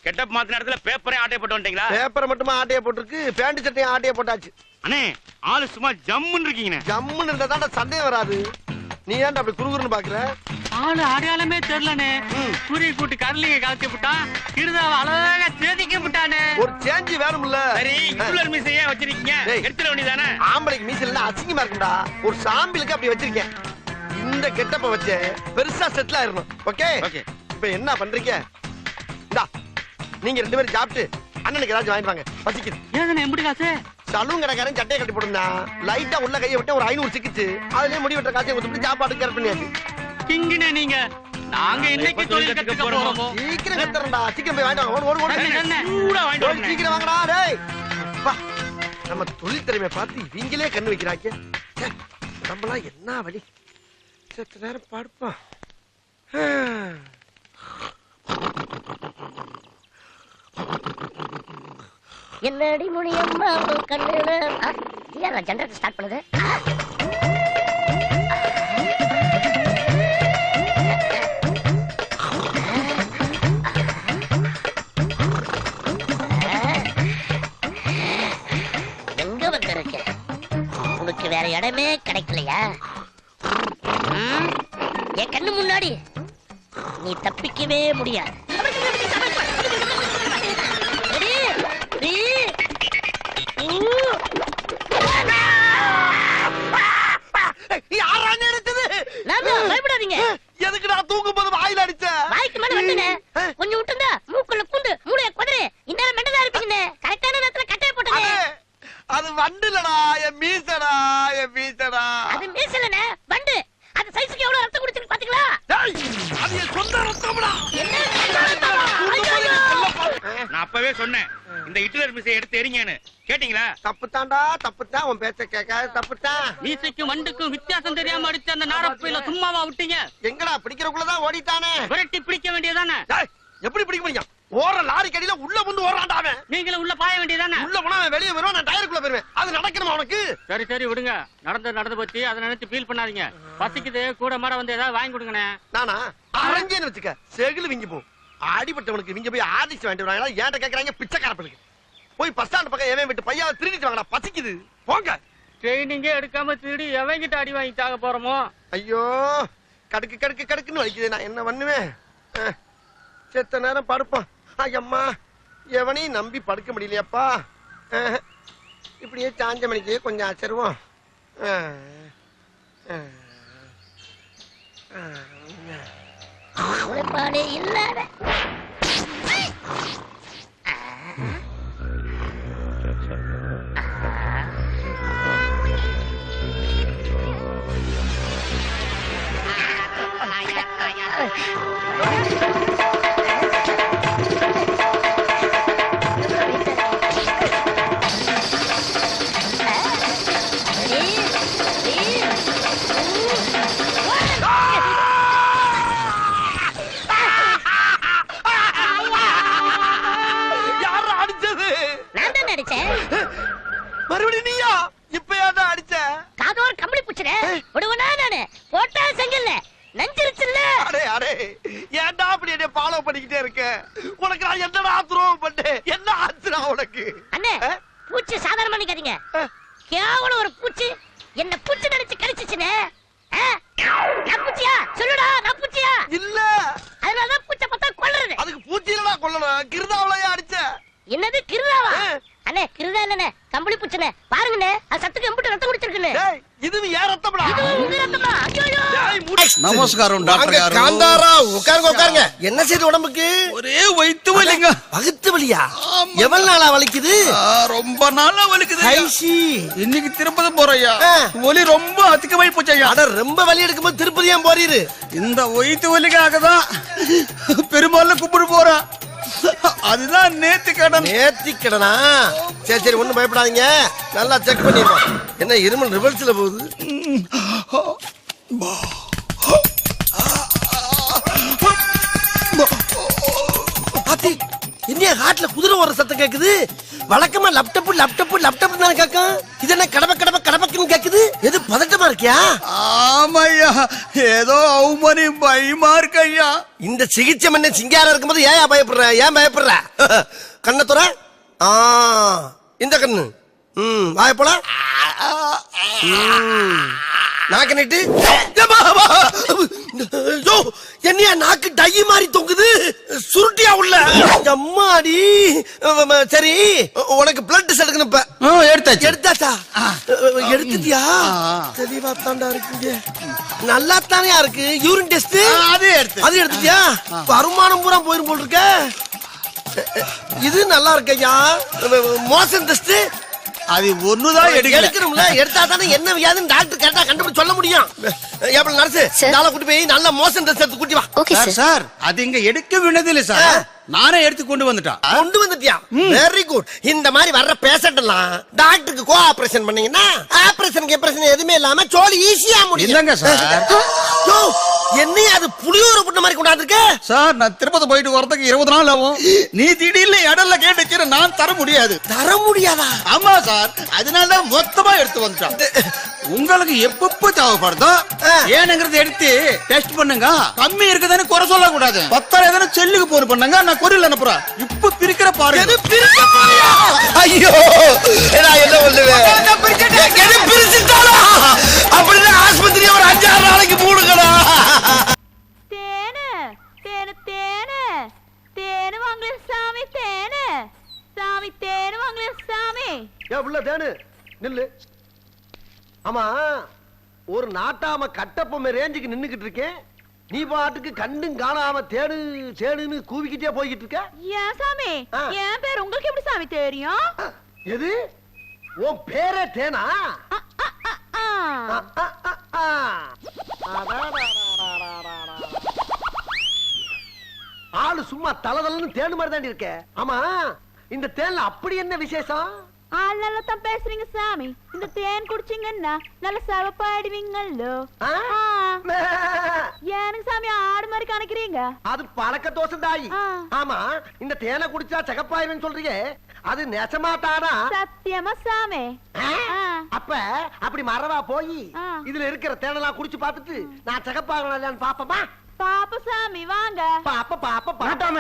Getup மாத்தின இடத்துல பேப்பரே ஆட்டைய போட்டு வந்துட்டீங்களா? பேப்பரை மட்டுமா ஆட்டைய போட்டுருக்கு, பேண்ட் சட்டையும் ஆட்டைய போட்டாச்சு. அண்ணே ஆளு சும்மா ஜம்முன்னு இருக்கீங்க. ஜம்முன்னு இருந்தா சண்டையே வராது. நீ ஏன்டா அப்படி குறுகுறுன்னு பாக்குற? ஆளு அடையாளமே தெரியலனே. கூறி கூட்டி கடலிங்க கலத்தி விட்டான். கிருதாவ அழகா சேதிக்க விட்டானே. ஒரு சேஞ்ச் வேணும்ல. சரி இவ்வளவு மீசையே வச்சிருக்கீங்க, எடுத்துட வேண்டியதானே? ஆம்பளைக்கு மீசைல அசிங்கமா இருக்குடா. ஒரு சாம்பிளுக்கு அப்படி வச்சிருக்கேன். இந்த கெட்டப்ப வச்சு பெருசா செட்டில் ஆயிரணும். Okay okay. இப்ப என்ன பண்றீங்க? இந்தா நீங்க 2 பேரும் சாப்பிட்டு அண்ணனுக்கு ஏதாச்சும் வாங்கிட்டு வாங்க, பசிக்குது. ஏங்கண்ணே எப்படி காசு? சலூன் கடைக்காரன் சட்டையை கட்டி போட்டுருந்தா லைட்டா உள்ள கையை விட்டு ஒரு 500 சிக்கிச்சு. அதுலயே முடி வெட்ட காசை கொடுத்துட்டு சாப்பாடு கேர் பண்ணியாச்சு. கிங்கினே நீங்க. நாங்க இன்னைக்கு தொழில் கத்துக்க போறோமோ? சீக்கிரம் கத்துறேன்டா. சீக்கிரம் போய் வாங்கிட்டு வாங்க. ஓடு சூடா வாங்கிட்டு வாங்க. சீக்கிரம் வாங்கடா டேய். அப்பா நம்ம தொழில் திறமையை பார்த்து இவங்களே கண்ணு வைக்கிறாங்க. நம்மளாம் என்ன வழி? சற்று நேரம் படுப்போம். என்னடி முடியம்மா கண்ணு ஜெனரேட்டர் ஸ்டார்ட் பண்ணுது. எங்க வந்திருக்க? உனக்கு வேற இடமே கிடைக்கலையா? என் கண்ணு முன்னாடி நீ தப்பிக்கவே முடியாது. பயப்படாதீங்க. எதுக்கு நான் தூங்கும் போது வாயில அடிச்ச? வாய்க்கு மேல வந்தனே. கொஞ்சம் விட்டுந்தா மூக்குள்ள பூந்து மூளைய குதிரை இந்த மெண்டலா இருப்பீங்க. கரெக்டான நேரத்துல கட்டைய போட்டனே. அது வண்டுலடா, என் மீசடா, என் மீசடா. அது மீசலனே, வண்டு. அது சைஸ்க்கு எவ்வளவு ரத்தம் குடிச்சிருக்கு பாத்தீங்களா? டேய், அது என் சொந்த ரத்தம்டா. என்ன ரத்தமா? ஐயோ! நான் அப்பவே சொன்னேன் இந்த ஹிட்லர் மீசையை எடுத்து எறிங்கன்னு. கேட்டீங்களா? தப்புதான்டா, தப்புதான். உன் பேச்ச கேட்காத தப்புதான். மீசைக்கும் வண்டுக்கும் வித்தியாசம் தெரியாம அடிச்ச அந்த நாரப்பையில சும்மாவா விட்டீங்க? எங்கடா பிடிக்கிறக்குள்ளதான் ஓடிட்டானே. விரட்டி பிடிக்க வேண்டியதானே? டேய், எப்படி பிடிக்க முடியும்? ஓர லாரி கடியில உள்ள வந்து ஓடுறான்டா அவன். நீங்களும் உள்ள பாய வேண்டியதானே? உள்ள போனா அவன் வெளியே வருவான், நான் டயருக்குள்ள போயிருவேன். அது நடக்கணுமா உனக்கு? சரி சரி விடுங்க. நடந்து பத்தி அதை நினைச்சு ஃபீல் பண்ணாதீங்க. பசிக்குது, கூட மாட வந்து ஏதாவது வாங்கி கொடுங்கண்ணே. நானா அரஞ்சேன்னு வச்சுக்க, செகுல விங்கி போ. அடிபட்டவனுக்கு விங்க போய் ஆர்டிஸ்ட் வாங்கிட்டு வராங்களா? ஏன்ட்ட கேக்குறாங்க பிச்சைக்காரப்பனுக்கு. போய் பஸ் ஸ்டாண்ட் பக்கம் எவன் விட்டு பையாவை திருடிட்டு வாங்கடா, பசிக்குது. போங்க. ட்ரெயினிங்கே எடுக்காம திருடி எவங்கிட்ட அடி வாங்கி தாங்க போறோமோ? ஐயோ, கடுக்கு கடுக்கு கடுக்குன்னு வலிக்குது. நான் என்ன பண்ணுவேன்? செத்த நேரம் படுப்பான். ஐயம்மா, எவனையும் நம்பி படுக்க முடியலையாப்பா. இப்படியே சாஞ்ச மணிக்கு கொஞ்சம் ஆச்சருவோம். உழைப்பாளே இல்லாத மறுபடியும் நீயா? இப்ப ஏன்டா அடிச்ச? காதோர் கம்பளி புடிச்சனே. விடுவனா நானு? போட்டா செங்கல்ல நஞ்சிருச்சுல்ல. அடே அடே, ஏன்டா அப்படி என்ன ஃபாலோ பண்ணிக்கிட்டே இருக்க? உனக்கு நான் என்னடா துரோகம் பண்ணேன்? என்ன ஆச்சுடா உனக்கு? அண்ணே, பூச்சி சாதாரணமா நிக்காதீங்க. கேவலம் ஒரு பூச்சி என்ன பூச்சி நினைச்சு கடிச்சிச்சுனே. நான் பூச்சியா? சொல்லுடா, நான் பூச்சியா? இல்ல. அதனாலதான் பூச்சை பார்த்தா கொல்றது. அதுக்கு பூச்சி இல்லடா கொல்லணும். கிருதாவளையா அடிச்ச. என்னது கிருதாவா? அண்ணே கிருதா இல்லனே, கம்பளி பூச்சனே. பாருங்கண்ணே, அது சத்துக்கு எம்புட்டு ரத்தம் குடிச்சிருக்குன்னு. டேய், இது ஏன் ரத்தம்டா? இது உங்க ரத்தமா? ஐயோ! நமஸ்காரம் டாக்டர் யாரு? காந்தாரா, உட்காருங்க. என்ன செய்து உடம்புக்கு? ஒரே வயித்து வலிங்க. வயித்து வலியா? எவ்வளவு நாளா வலிக்குது? ரொம்ப நாளா வலிக்குது. ஐசி, இன்னைக்கு திருப்பதி போறயா? வலி ரொம்ப அதிகமாயி போச்சையா. அட, ரொம்ப வலி எடுக்கும்போது திருப்பதி ஏன் போறீரு? இந்த வயித்து வலிக்காக தான் பெருமாள் கும்பிடு போறேன். அதுதான் நேர்த்திக்கடனா? சரி ஒண்ணும் பயப்படாதீங்க, நல்லா செக் பண்ணிடுவோம். என்ன இருமல் ரிவர்ஸ்ல போகுது? என்ன ஹார்ட்ல குதிரை ஓடுற சத்தம் கேக்குது? வழக்கமா லேப்டாப் தானே கேட்கும். இது என்ன கடப்பக்குன்னு கேக்குது? எது பதட்டமா இருக்கியா? ஆமையா, ஏதோ அவமனி பயமா இருக்கு ஐயா. இந்த சிகிச்சை மண்ண சிங்காரம் இருக்கும்போது ஏன் பயப்படுற? ஏன் பயப்படுற? கண்ணை துற. இந்த கண்ணு. வாய போல. நாக்கு நட்டு. என்னையா நாக்கு டை மாதிரி தொங்குது, சுருட்டியா உள்ள. அம்மாடி. சரி, உனக்கு பிளட் எடுக்கணும். இப்ப எடுத்தாச்சா? எடுத்துட்டியா? தெளிவா தாண்டா இருக்கு, நல்லா தானே இருக்கு. யூரின் டெஸ்ட் அது எடுத்துட்டியா? வருமானம் பூரா போயிரும் போல் இருக்க. இது நல்லா இருக்கு ஐயா. மோசன் டெஸ்ட் அது ஒண்ணுதான் எடுக்கணும்ல. எடுத்தா தானே என்ன வியாதின்னு டாக்டர் கரெக்டா கண்டுபிடிச்சு சொல்ல முடியும். எப்படி நர்ஸ் நாளை கூட்டி போய் நல்ல மோசன் டெஸ்ட் எடுத்து கூட்டி வா. சார், அது இங்க எடுக்க வேண்டியதில்லை சார், நானே எடுத்து கொண்டு வந்துட்டியா? Very good. இந்த மாதிரி வர்ற பேஷண்ட் எல்லாம் டாக்டருக்கு கோ ஆபரேஷன் பண்ணீங்கன்னா ஆபரேஷன் எதுவுமே இல்லாம சோலி ஈஸியா முடியும். இல்லங்க சார். என்ன அது புளியோர புண்ண மாதிரி கொண்டாந்துருக்க சார்? நான் திருப்பதி போயிட்டு வரதுக்கு 20 நாள் ஆகும். நீ திடீர்னு இடல்ல கேட்டுச்சு, நான் தர முடியாது. தர முடியாதா? ஆமா சார், அதனால மொத்தமா எடுத்து வந்துட்டான். உங்களுக்கு எப்பப்ப தேவைப்படுதோ ஏனுங்கிறது எடுத்து டெஸ்ட் பண்ணுங்க. கம்மி இருக்குதுன்னு குறை சொல்ல கூடாது. 10,000 செல்லுக்கு போன் பண்ணுங்க, நான் கொரியல் அனுப்புறேன். இப்ப பிரிக்கிற பாருங்க. ஐயோ, நான் என்ன பண்ணுவேன்? அப்படின்னா ஆஸ்பத்திரி ஒரு 5-6 நாளைக்கு மூடுங்கடா. தேனு தேனு தேனு தேனு வாங்கல சாமி. தேனு சாமி, தேனு வாங்கல சாமி. உள்ள தேனு நில்லு. ஆமா, ஒரு நாட்டாம கட்டப்பொம்மை ரேஞ்சுக்கு நின்னுகிட்டு இருக்கேன். நீ பாட்டுக்கு கண்டும் காணாம தேடு தேடுன்னு கூவிக்கிட்டே போய்கிட்டு இருக்க. ஏன் சாமி, என் பேர் உங்களுக்கு எப்படி சாமி தெரியும்? எது, உன் பேரே தேனா? ஆளு சும்மா தலதலன்னு தேனு மாதிரி தாண்டி இருக்க. ஆமா, இந்த தேன்ல அப்படி என்ன விசேஷம்? நல்லா தான் பேசுறீங்க சாமி. இந்த தேன் குடிச்சீங்கன்னா நல்ல சிவப்பாயிடுவீங்களோ. எனக்கு சாமி ஆடு மாதிரி கணக்கிறீங்க. அது பழக்க தோசம் தாயி. ஆமா, இந்த தேனை குடிச்சா சிகப்பாயிருன்னு சொல்றீங்க, அது நெசமாட்டானா? சத்தியமா சாமி. அப்ப அப்படி மறவா போய் இதுல இருக்கிற தேனெல்லாம் குடிச்சு பார்த்துட்டு நான் சிகப்பாகலான்னு பாப்பமா? பாப்ப சாமி, வாங்க. பாப்ப பாப்ப பாட்டாம.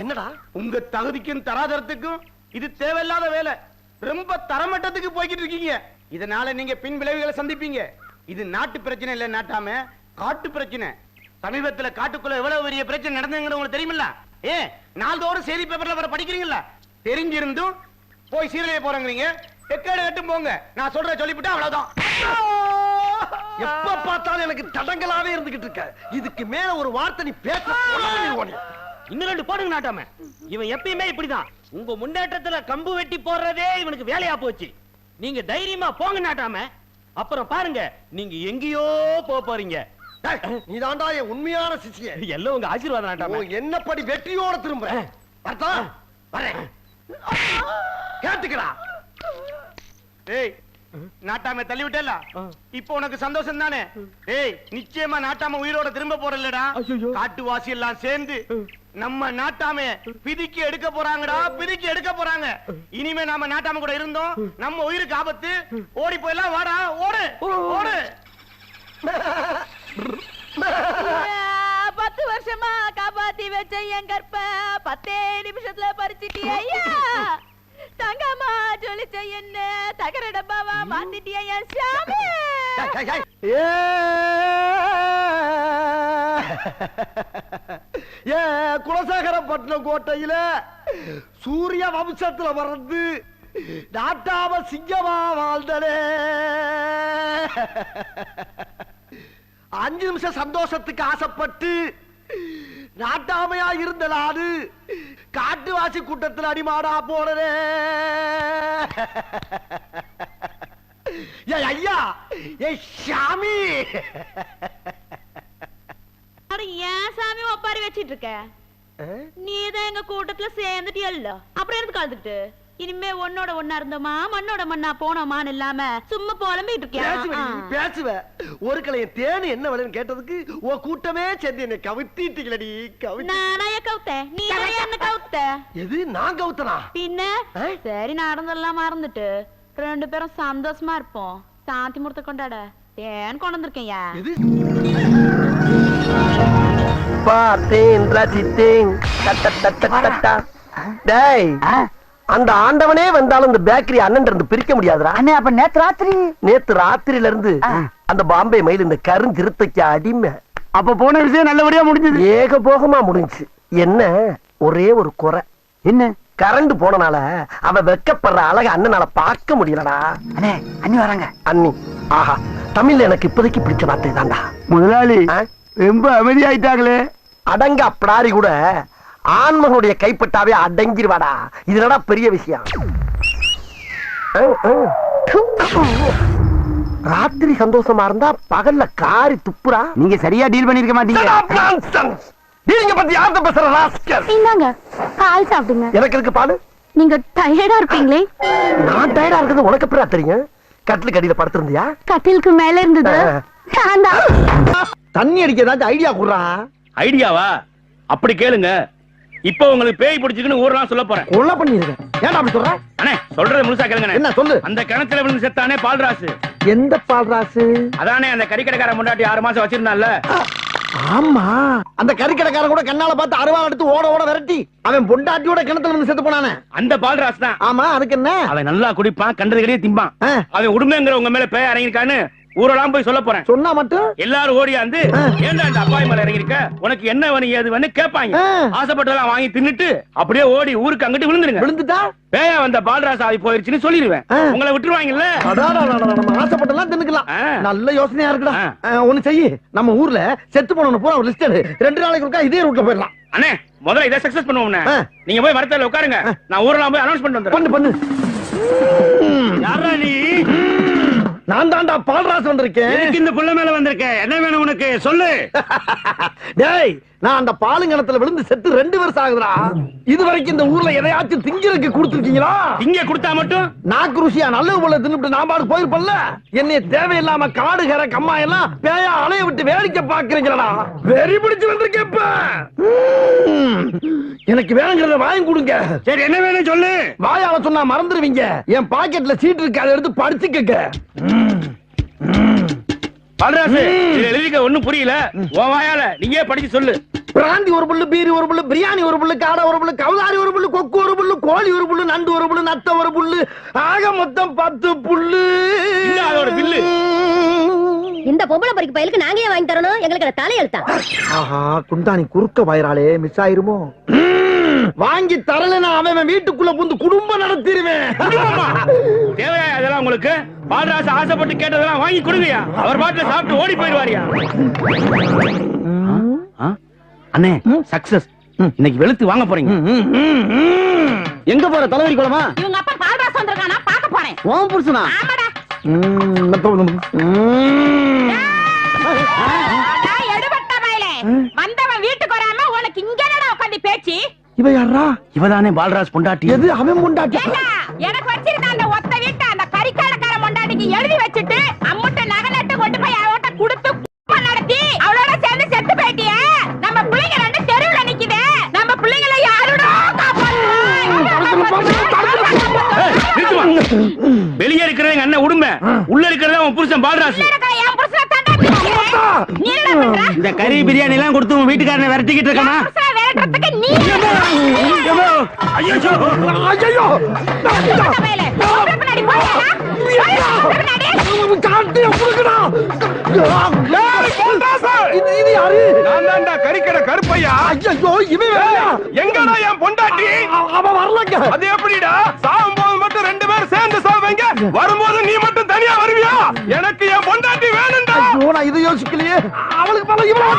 என்னடா உங்க தகுதிக்கும் தராதரத்துக்கும் இது தேவையில்லாத வேலை. ரொம்ப தரமட்டத்துக்கு போய்கிட்டு இருக்கீங்க. இதனால நீங்க பின் விளைவுகளை சந்திப்பீங்க. இது நாட்டு பிரச்சனை இல்ல, நாட்டாம காட்டு பிரச்சனை. சமீபத்துல காட்டுக்குள்ள எவ்வளவு பெரிய பிரச்சனை நடந்ததுங்கிறது உங்களுக்கு தெரியுமில்ல? நாள்தோறும் செய்தி பேப்பர்ல வர படிக்கிறீங்களா? தெரிஞ்சிருந்தும் போய் சீரழிய போறீங்க. எக்கேடு கட்டும் போங்க. நான் சொல்ற சொல்லிவிட்டா அவ்வளவுதான். எப்ப பார்த்தாலும் எனக்கு தடங்களாவே இருந்துகிட்டு இருக்க. இதுக்கு மேல ஒரு வார்த்தை நீ பேச இன்னும் 2 போடுங்க நாட்டாம. இவன் எப்பயுமே இப்படிதான். உங்க முன்னேற்றத்துல கம்பு வெட்டி போடுறதே இவனுக்கு வேலையா போச்சு. நீங்க தைரியமா போங்க நாட்டாம. அப்புறம் பாருங்க, நீங்க எங்கேயோ போறீங்க. நீதாண்டா என் உண்மையான சிஷ்ய. எல்லாம் உங்க ஆசீர்வாதம் நாட்டாம. என்னப்படி வெற்றியோட திரும்ப வரேன். கேட்டுக்கிறா. ஏய், நாட்டாம தள்ளி விட்டல. இப்போ உனக்கு சந்தோஷம் தானே? ஏய், நிச்சயமா நாட்டாம உயிரோட திரும்ப போறலடா. காட்டுவாசி எல்லாம் சேர்ந்து நம்ம நாட்டாம பிதிக்கி எடுக்க போறாங்கடா. பிதிக்கி எடுக்க போறாங்க. இனிமே நாம நாட்டாம கூட இருந்தோம் நம்ம உயிருக்கு ஆபத்து. ஓடி போயலாம். வாடா, ஓடு ஓடு. 10 வருஷமா காப்பாத்தி வச்ச என் கற்ப 10 நிமிஷத்துல பறிச்சிட்டியா ஐயா? தங்கம்மா ஜொலிச்ச என்ன தகர டப்பாவா மாத்திட்டியா என் சாமி? குலசேகரப்பட்டினம் கோட்டையில சூரிய வம்சத்துல வர்றது நாட்டாம சிங்கமா வாழ்ந்தனே. 5 நிமிஷம் சந்தோஷத்துக்கு ஆசைப்பட்டு நாட்டாமையா இருந்த நாடு காட்டுவாசி கூட்டத்தில் அடிமாடா போனே. ஐயா, ஏ சாமி. ஏன் சாமி ஒப்பாரி வச்சிட்டு இருக்க? நீதான் எங்க கூட்டத்துல சேர்ந்துட்டியல்ல, அப்புறம் எதுக்கு கலந்துட்டு? இனிமே உன்னோட ஒன்னா இருந்தோமா மண்ணோட மண்ணா போனோமான்னு இல்லாம சும்மா புலம்பிட்டு இருக்கேன். பேசுவ ஒரு கலைய தேனு என்ன விலைன்னு கேட்டதுக்கு உன் கூட்டமே சேர்ந்து என்ன கவுத்திட்டீங்களடி. நானா கவுத்தேன், நீ என்ன கவுத்த? எது, நான் கவுத்தனா? பின்ன சரி, நடந்தெல்லாம் மறந்துட்டு 2 பேரும் சந்தோஷமா இருப்போம். சாந்தி முகூர்த்த கொண்டாட தேன் கொண்டு வந்திருக்கேன்யா. பார்த்தேன் ரசித்தேன். டேய், அந்த ஆண்டவனே வந்தாலும் இந்த பேக்கரி அண்ணன் இருந்து பிரிக்க முடியாதுடா. அண்ணே அப்ப நேத்து ராத்திரியில இருந்து அந்த பாம்பே மயில் இந்த கருஞ்சிருத்தைக்கு அடிமை. அப்ப போன விஷயம் நல்லபடியா முடிஞ்சது. ஏகபோகமா முடிஞ்சு. என்ன ஒரே ஒரு குறை, என்ன? கரண்ட் போனனால அவ வெக்கப்படுற அழக அண்ணனால பார்க்க முடியலடா. அண்ணே அண்ணி வராங்க. அண்ணி, ஆஹா, தமிழ்ல எனக்கு இப்போதைக்கு பிடிச்ச வார்த்தை தான்டா. முதலாளி ரொம்ப அமைதியாயிட்டாங்களே. அடங்க அப்படாரி கூட ஆண்மகனுடைய கைப்பட்டாவே அடங்கிருவாடா. இதுலடா பெரிய விஷயம். ராத்திரி சந்தோஷமா இருந்தா பகல்ல காரி துப்புறா. நீங்க சரியா டீல் பண்ணிருக்க மாட்டீங்க. நீங்க பத்தி யார்கிட்ட பேசுற ராஸ்கல்? இந்தாங்க பால் சாப்பிடுங்க. எனக்கு இருக்கு பாலு. நீங்க டயர்டா இருப்பீங்களே. நான் டயர்டா இருக்கிறது உனக்கு எப்படா தெரியும்? கட்டில் கடியில படுத்திருந்தியா? கட்டிலுக்கு மேல இருந்தது. தண்ணி அடிக்க ஏதாச்சும் ஐடியா குடுறா. ஐடியாவா? அப்படி கேளுங்க. இப்போ உங்களுக்கு பேய் பிடிச்சிருக்குன்னு ஊரெல்லாம் சொல்ல போறேன். கொல்ல பண்ணிருக்கேன். ஏன்டா அப்படி சொல்ற? அண்ணே சொல்றது முழுசா கேளுங்க. என்ன சொல்லு? அந்த கிணத்துல விழுந்து செத்தானே பால்ராசு. எந்த பால்ராசு? அதானே அந்த கறிக்கடைக்கார முன்னாடி 6 மாசம் வச்சிருந்தான்ல. ஆமா, அந்த கறிக்கடைக்காரன் கூட கண்ணால பார்த்து அருவாள் எடுத்து ஓட ஓட விரட்டி அவன் பொண்டாட்டியோட கிணத்துல இருந்து செத்து போனானே, அந்த பால்ராசு தான். ஆமா, அதுக்கு என்ன? அவன் நல்லா குடிப்பான், கண்டது கடையே திம்பான். அவன் உடுமைங்கிற உங்க மேல பேய் இறங்கிருக்கான்னு ஊரெல்லாம் போய் சொல்ல போறேன். சொன்னா மட்டும் எல்லாரும் ஓடியாந்து ஏன்டா இந்த அப்பாய் மேல இறங்கிருக்க, உனக்கு என்ன வேணும் ஏது வேணும் கேட்பாங்க. ஆசைப்பட்டதெல்லாம் வாங்கி தின்னுட்டு அப்படியே ஓடி ஊருக்கு அங்கிட்டு விழுந்துருங்க. விழுந்துட்டா பேயா வந்த பால்ராசு ஆகி போயிருச்சுன்னு சொல்லிடுவேன். உங்களை விட்டுருவாங்கல்ல. ஆசைப்பட்டெல்லாம் தின்னுக்கலாம். நல்ல யோசனையா இருக்குடா. ஒண்ணு செய்யு, நம்ம ஊர்ல செத்து போனவன பூரா ஒரு லிஸ்ட் எடு. 2 நாளைக்கு ஒருக்கா இதே ரூட்ல போயிடலாம். அண்ணே முதல்ல இதை சக்சஸ் பண்ணுவோம். நீங்க போய் வரத்துல உட்காருங்க, நான் ஊரெல்லாம் போய் அனௌன்ஸ் பண்ணிட்டு வந்துடுறேன். பண்ணு. யாரா நீ? நான் தான்டா பால்ராசு வந்திருக்கேன். இந்த புள்ள மேல வந்திருக்கேன். என்ன வேணும் உனக்கு சொல்லு. டேய், நான் அந்த பாலுங்கணத்துல விழுந்து செத்து 2 வருஷம் ஆகுதுடா. இது வரைக்கும் இந்த ஊர்ல எதையாச்சும் திங்கிறதுக்கு கொடுத்துருக்கீங்களா? இங்க கொடுத்தா மட்டும் நாக்கு ருசியா நல்ல போல தின்னுட்டு நான் பாடு போயிருப்பல்ல. என்னைய தேவையில்லாம காடு கரை கம்மா எல்லாம் பேயா அலைய விட்டு வேடிக்கை பாக்குறீங்களா? வெறி பிடிச்சு வந்திருக்கேன். எனக்கு வேணுங்கிறத வாங்கி கொடுங்க. சரி என்ன வேணும் சொல்லு. வாயால சொன்னா மறந்துடுவீங்க. என் பாக்கெட்ல சீட் இருக்கு, அதை எடுத்து படிச்சுக்க. பால்ராசு எழுதிக்க ஒண்ணும் புரியல. உன் வாயால நீயே படிச்சு சொல்லு. பிராந்தி ஒரு புல்லு, பீரி ஒரு புல்லு, பிரியாணி ஒரு புல்லு, காடை ஒரு புல்லு, கவுதாரி ஒரு புல்லு, கொக்கு ஒரு புல்லு, கோழி ஒரு புல்லு, நண்டு ஒரு புல்லு, நத்த ஒரு புல்லு, ஆக மொத்தம் 10 புல்லு. அதோட பில்லு. இந்த பொம்பளை பறிக்கு பையலுக்கு நாங்க ஏன் வாங்கி தரணும்? எங்களுக்கு தலையெழுத்தா? ஆஹா, குண்டானி குறுக்க வயராலே மிஸ் ஆயிருமோ? வாங்கி தரலன்னா அவன் வீட்டுக்குள்ள புந்து குடும்பம் நடத்திடுவேன். தேவையா அதெல்லாம் உங்களுக்கு? பால்ராசு ஆசைப்பட்டு கேட்டதெல்லாம் வாங்கி கொடுங்கயா. அவர் பாட்டுல சாப்பிட்டு ஓடி போயிடுவாரியா. அண்ணே சக்சஸ். இன்னைக்கு வெளுத்து வாங்க போறீங்க. எங்க போற? தலைவரி குளமா? இவங்க அப்பா பால்ராசு வந்திருக்கானா பாக்க போறேன். ஓம் புருஷனா? ஆமாடா. எடுபட்ட பயலே, வந்தவன் வீட்டுக்கு வராம உனக்கு இங்க என்னடா உட்கார்ந்து பேச்சு? இவ யாரா? இவதானே பால்ராஜ் பொண்டாட்டி. எது அவன் பொண்டாட்டி? எனக்கு வச்சிருந்த அந்த ஒத்த வீட்டை அந்த கறிக்கடைக்கார பொண்டாட்டிக்கு எழுதி வச்சுட்டு அம்முட்ட நகை நட்டு கொண்டு போய் அவட்ட கொடுத்து நடத்தி அவளோட சேர்ந்து செத்து போயிட்டிய. நம்ம பிள்ளைங்க 2 தெருவுல நிக்குது. நம்ம பிள்ளைங்களை யாரோட வெளியே இருக்கிறது எங்க அண்ணன் உடுமை, உள்ள இருக்கிறது உன் புருஷன் பால்ராஜ். இந்த கறி பிரியாணி எல்லாம் கொடுத்து உன் வீட்டுக்காரனை விரட்டிக்கிட்டு இருக்கானா? கறிக்கடை கருப்பையா. எங்கடா என் பொண்டாட்டி? அவ வரலங்க. அது எப்படிடா? சாகும் போது மட்டும் 2 பேரும் சேர்ந்து சாவீங்க, வரும்போது நீ மட்டும் தனியா வருவியா? எனக்கு என் பொண்டாட்டி வேணும்டா. நான் இதை யோசிக்கலையே. அவளுக்கு பல இவ்வளவு